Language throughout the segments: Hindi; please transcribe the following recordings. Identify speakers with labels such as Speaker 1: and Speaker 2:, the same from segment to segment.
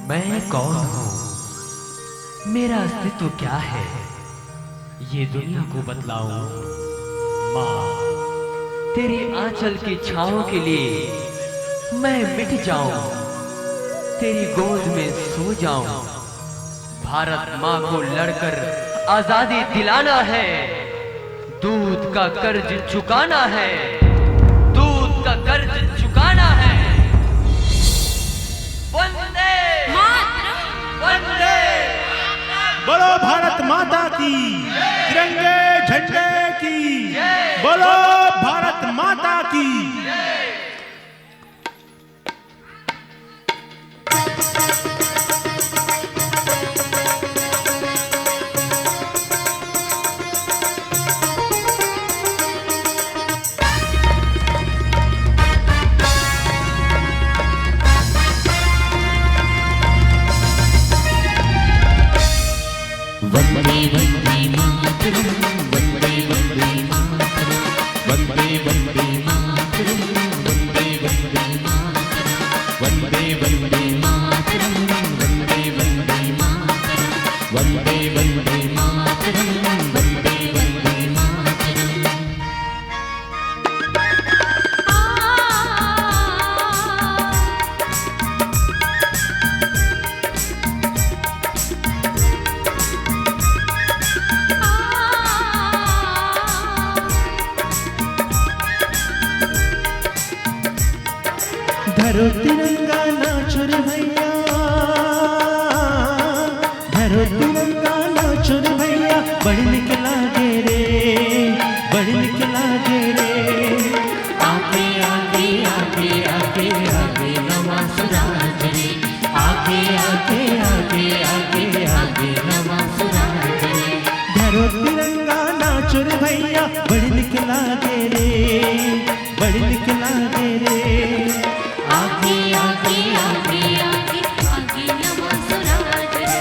Speaker 1: मैं कौन हूँ, मेरा अस्तित्व क्या है, ये दुनिया को बतलाऊं। माँ, तेरी आंचल की छांव के लिए मैं मिट जाऊं, तेरी गोद में सो जाऊं। भारत माँ को लड़कर आजादी दिलाना है, दूध का कर्ज चुकाना है, दूध का कर्ज चुकाना है। वंदे वंदे,
Speaker 2: बोलो भारत माता की, तिरंगे झंडे की, बोलो भारत माता की।
Speaker 3: वंदे वंदे मातरम, वंदे वंदे मातरम, वंदे वंदे मातरम, वंदे वंदे मातरम, वंदे वंदे मातरम, वंदे वंदे मातरम, वंदे वंदे मातरम, वंदे वंदे मातरम।
Speaker 2: धरो तिरंगा नाचो रे भैया, धरो तिरंगा नाचो रे भैया, बड़ निकला गे रे, बड़ निकला गे रे।
Speaker 3: आगे आगे आगे आगे आगे नवा स्वराज रे, आगे आगे आगे आगे आगे नवा स्वराज रे।
Speaker 2: धरो तिरंगा नाचो रे भैया, बड़ निकला गे रे, बड़ निकला गे रे।
Speaker 3: आगे आगे आगे आगे आगे नवा स्वराज रे,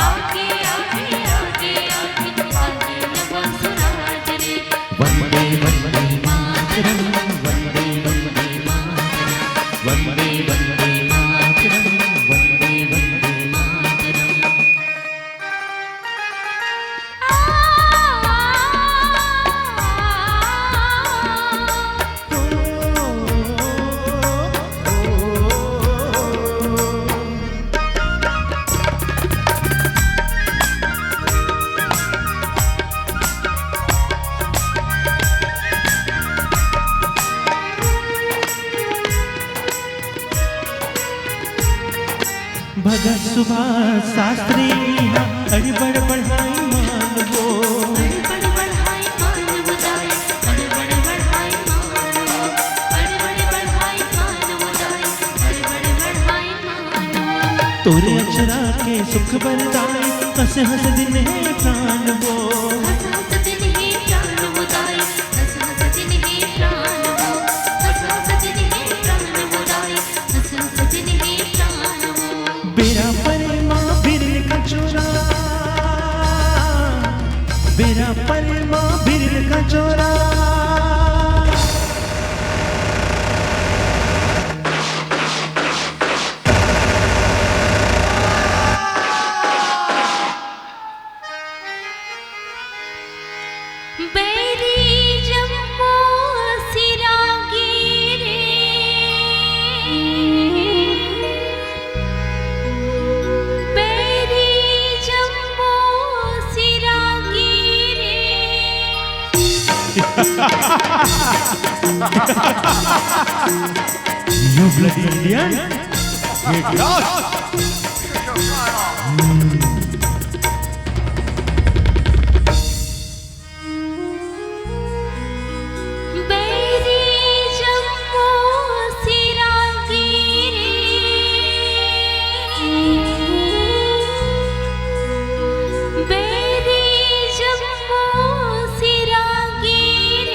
Speaker 3: आगे आगे आगे आगे आगे नवा स्वराज रे। वंदे वंदे मातरम, वंदे वंदे मातरम, वंदे वंदे मातरम, वंदे वंदे मातरम।
Speaker 2: भगत सुभाष शास्त्री अड़ी बड़ बढ़ाई मानवो,
Speaker 3: बड़ बड़ बढ़ाई मानव दाई, बड़ बड़ बढ़ाई मानव, बड़ बड़ बढ़ाई मानव दाई, बड़ बड़ बढ़ाई मानव।
Speaker 2: तोरे अक्षरा के सुख बरदाई, हंस हंस दिन है प्राण वो।
Speaker 3: हंस हंस दिन ही प्राण वो दाई, हंस हंस दिन ही प्राण वो, हंस हंस दिन ही प्राण वो दाई, हंस हंस दिन ही प्राण वो।
Speaker 2: बेरा परे माँ बिरल का चोरा, बेरा परे माँ बिरल का चोरा।
Speaker 3: बेरी जम्मू सिरागी रे, बेरी जम्मू सिरागी रे।
Speaker 2: You bloody Indian! Get lost!
Speaker 3: बेरी जम्मू सिरागी रे, बेरी जम्मू सिरागी रे।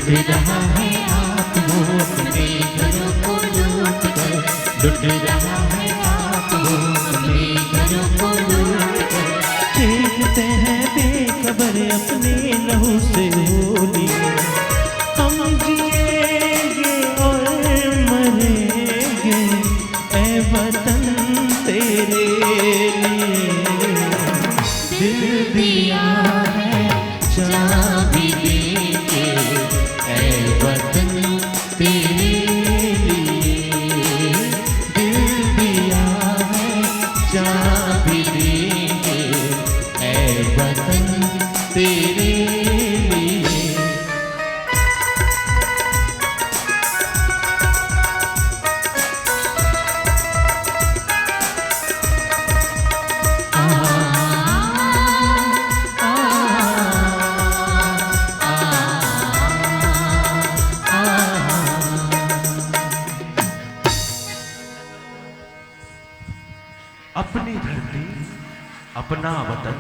Speaker 2: लुट रहा है आप वो अपने घरों को लूट कर, लुट रहा है आप वो अपने घरों को लूट कर। खेलते हैं बेखबर अपने लहू से होली, हम जिएंगे और मरेंगे ऐ वतन तेरे लिए। दिल दिया है जान भी देंगे ऐ वतन तेरे लिए। दिल दिया है जान भी देंगे ऐ वतन तेरे लिए।
Speaker 4: अपनी धरती अपना वतन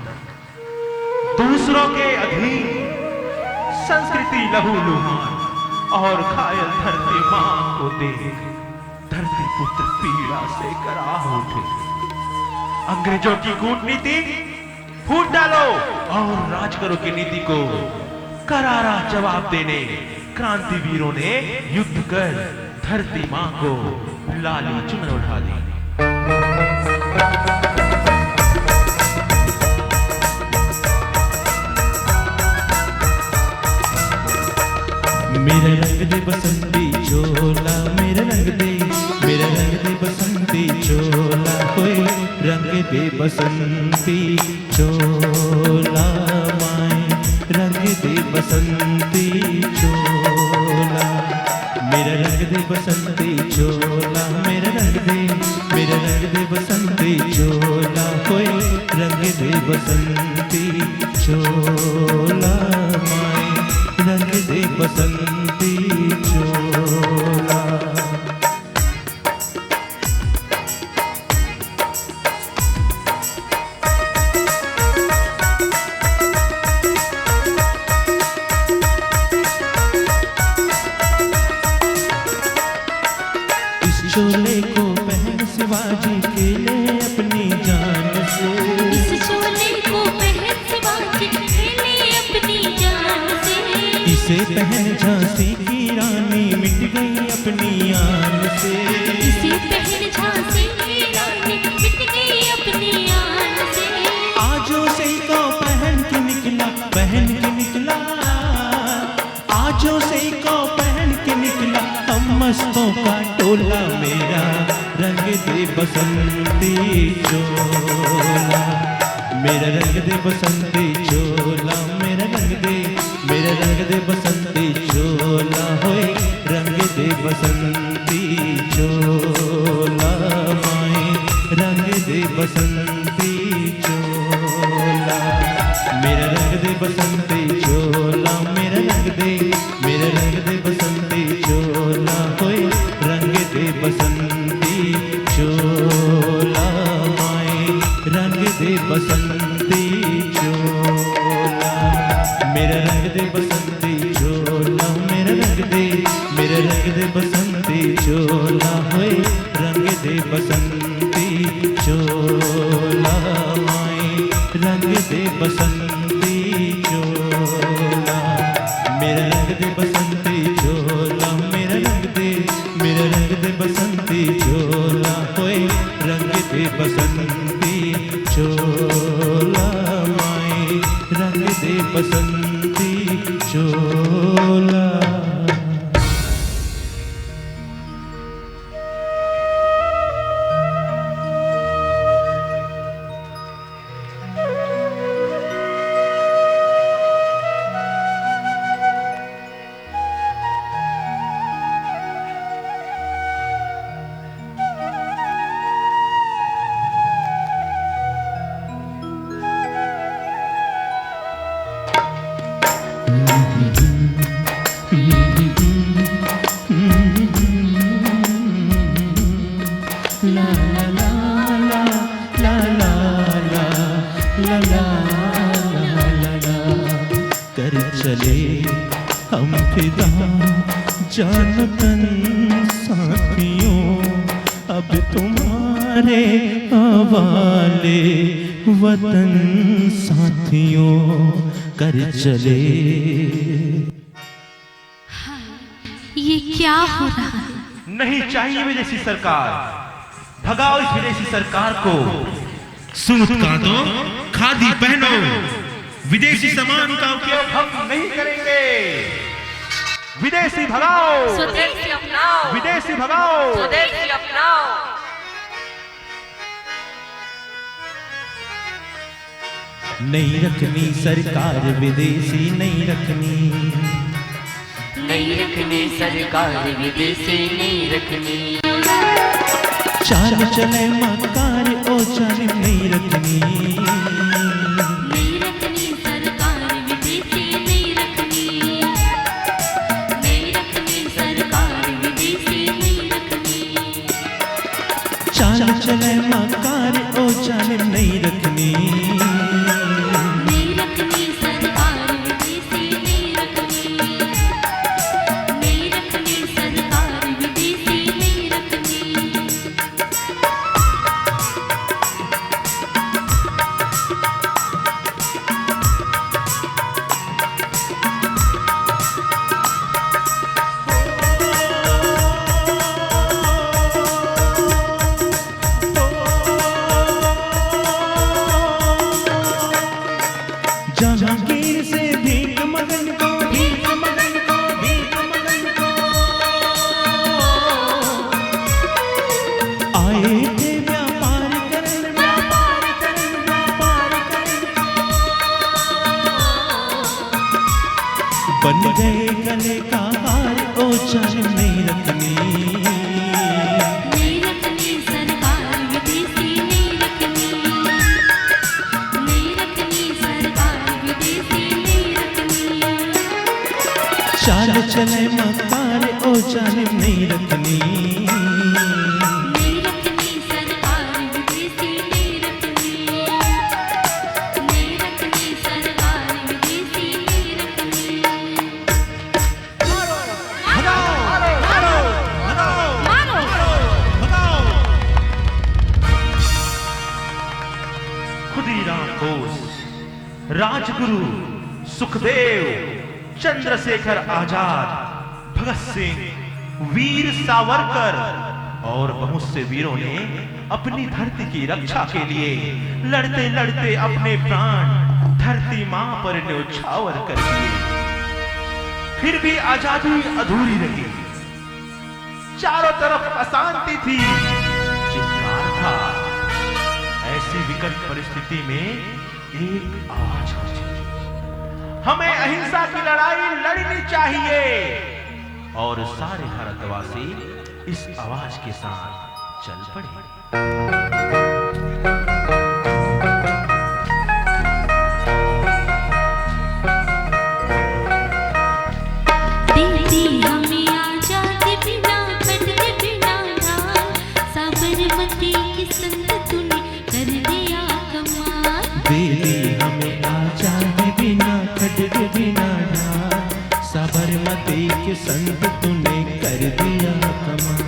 Speaker 4: दूसरों के अधीन, संस्कृति लहू लुहान और घायल धरती मां को देख धरती पुत्र पीड़ा से करा उठे। अंग्रेजों की कूटनीति फूट डालो और राजकरों की नीति को करारा जवाब देने क्रांति वीरों ने युद्ध कर धरती मां को लाली चुनर उठा दी।
Speaker 2: मेरा रंग दे बसंती चोला, मेरा रंग दे, मेरा रंग दे बसंती चोला, कोई रंग दे बसंती चोला माए, रंग दे बसंती चोला। मेरा रंग दे बसंती चोला, मेरा रंग दे, मेरा रंग दे बसंती चोला, कोई रंग दे बसंती चोला माए, रंग दे बसंती चोला। इस चोले को पहन शिवाजी खेले अपनी जान से,
Speaker 3: इस चोले को पहन शिवाजी खेले अपनी जान से।
Speaker 2: इसे पहन झांसी की रानी मिट गई अपनी आन से,
Speaker 3: इसे पहन झांसी की रानी मिट गई अपनी आन से।
Speaker 2: आजो से को पहन के निकला, पहन के निकला, आजो से को पहन के निकला हम मस्तों का टोला। मेरा रंग दे बसंती चोला, मेरा रंग दे बसंती चोला, मेरा रंग दे, मेरा रंग दे बसंती चोला, होए रंग दे बसंती चोला माए, रंग दे बसंती चोला। मेरा रंग दे बसंती चोला, मेरा रंग दे, मेरा रंग दे बसंती चोला, होए रंग दे बसंती चोला माए, रंग दे बसंती चोला। मेरा रंग दे बसंती चोला, मेरा रंग दे, मेरा रंग दे बसंती चोला, होए रंग दे बसंती चोला माए, रंग दे बसंती चोला। मेरा रंग दे बसंती चोला, मेरा रंग दे, मेरा रंग दे बसंती चोला, होए रंग दे बसंती चोला माए, रंग दे बसंती चोला। जानो तन साथियों अब तुम्हारे हवाले, वतन साथियों कर चले।
Speaker 3: ये क्या हो रहा है?
Speaker 4: नहीं चाहिए विदेशी सरकार, भगाओ इस विदेशी सरकार को।
Speaker 5: सूट काटो, खादी पहनो, विदेशी सामान का उपयोग
Speaker 4: हम नहीं करेंगे। विदेशी भगाओ,
Speaker 6: स्वदेशी अपनाओ,
Speaker 4: विदेशी भगाओ।
Speaker 6: स्वदेशी अपनाओ।
Speaker 2: नहीं रखनी सरकार विदेशी नहीं रखनी,
Speaker 6: नहीं रखनी सरकार विदेशी नहीं रखनी।
Speaker 2: चाल चले मकार ओ जालिम नहीं रखनी,
Speaker 3: नहीं रखनी सरकार विदेशी नहीं रखनी, नहीं रखनी सरकार विदेशी नहीं रखनी।
Speaker 2: चाल चले मकार ओ जालिम नहीं रखनी,
Speaker 3: नहीं रखनी सरकार विदेशी नहीं रखनी, नहीं रखनी सरकार विदेशी नहीं रखनी।
Speaker 2: जहांगीर से भीख मगन को, भीख मगन को, भीख मगन को आए थे व्यापार करन, व्यापार करन, व्यापार करन। बन गए गले का हार ओ जालिम नहीं रखनी,
Speaker 3: नहीं रखनी सरकार विदेशी नहीं रखनी, नहीं रखनी सरकार विदेशी नहीं रखनी।
Speaker 2: चाल चले मकार ओ जालिम नहीं रखनी,
Speaker 3: नहीं रखनी सरकार विदेशी नहीं रखनी, नहीं रखनी सरकार विदेशी नहीं रखनी।
Speaker 4: खुदीराम बोस, राजगुरु, सुखदेव, चंद्रशेखर आजाद, भगत सिंह, वीर सावरकर और बहुत से वीरों ने अपनी धरती की रक्षा के लिए लड़ते लड़ते अपने प्राण धरती मां पर न्यौछावर कर दिए। फिर भी आजादी अधूरी रही, चारों तरफ अशांति थी, चित्कार था। ऐसी विकट परिस्थिति में एक आवाज पहुंची, हमें अहिंसा की लड़ाई लड़नी चाहिए। और सारे भारतवासी इस आवाज के साथ चल पड़े।
Speaker 3: दीदी हमें आजादी बिना खड्ग बिना ढाल, साबरमती की संत तूने कर दिया कमाल।
Speaker 2: दीदी हमें आजादी बिना खड्ग बिना ढाल, साबरमती के संत तूने कर दिया कमाल।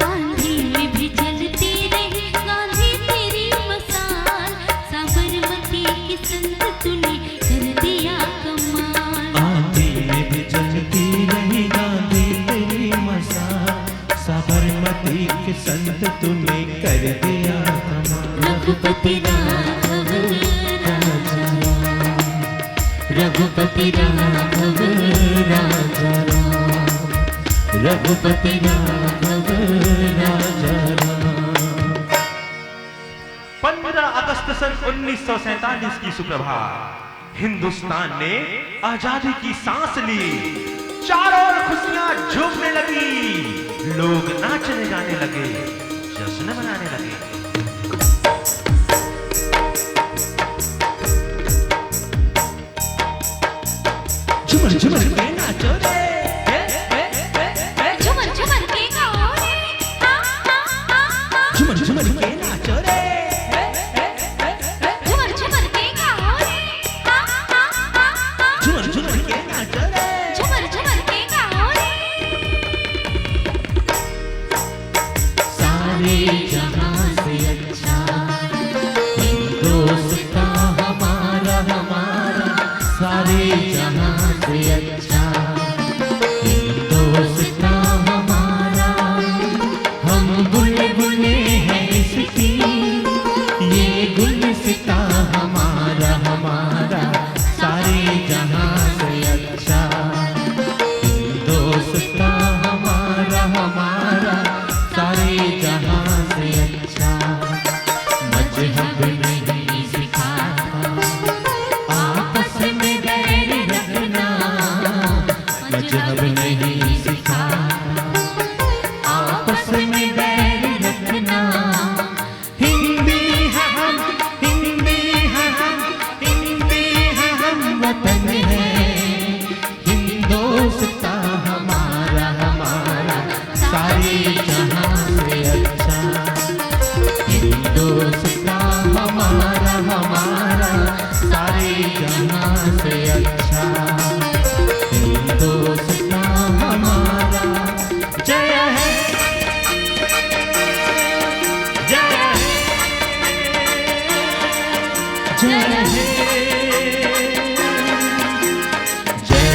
Speaker 3: गांधी में भी जलती रही गांधी तेरी मसाल, साबरमती की संत तूने कर दिया कमाल।
Speaker 2: आंधी में भी जलती रही गांधी तेरी मसाल, साबरमती के संत तूने कर दिया कमाल।
Speaker 3: रघुपति राघव राजा राम, रघुपति राघव राजा राम, रघुपति राघव राजा राम।
Speaker 4: 15 अगस्त सन 1947 की सुप्रभात हिंदुस्तान ने आजादी की सांस ली। चारों ओर खुशियां झूमने लगी, लोग नाचने गाने लगे, जश्न मनाने लगे।
Speaker 2: झुमर झुमर के नाचो रे,
Speaker 3: झुमर झुमर के गाओ रे,
Speaker 2: झुमर झुमर के नाचो रे,
Speaker 3: झुमर झुमर के गाओ रे,
Speaker 2: झुमर झुमर के नाचो रे।
Speaker 3: झुमर झुमर के गाओ रे।
Speaker 2: सारे जहां से अच्छा हिंदुस्तान हमारा हमारा सारे जहां से अच्छा हिंदुस्तान हमारा। हम बुलबुले हैं इसकी ये गुलसिता हमारा हमारा सारे जहां से अच्छा हिंदुस्तान हमारा हमारा सारे जहां से अच्छा। मजहब नहीं सिखाता आपस में बैर रखना, मजहब नहीं सिखाता आपस में बैर रखना। हिंदी है हम, हिंदी है हम, हिंदी है हम, वतन है हिंदुस्तान हमारा हमारा सारे जहां से अच्छा हिंदुस्तान हमारा हमारा सारे जहां से अच्छा हिंदुस्तान हमारा। जय है जय है जय है जय जय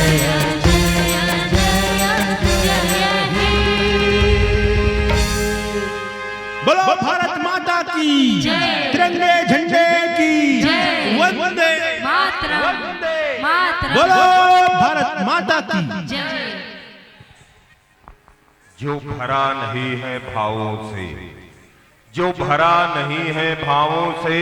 Speaker 5: बोलो भारत माता की तिरंगे झंडे की वंदे
Speaker 3: मातरम मातरम
Speaker 5: बोलो भारत माता की।
Speaker 3: जय।
Speaker 4: जो भरा नहीं है भावों से, जो भरा नहीं है भावों से,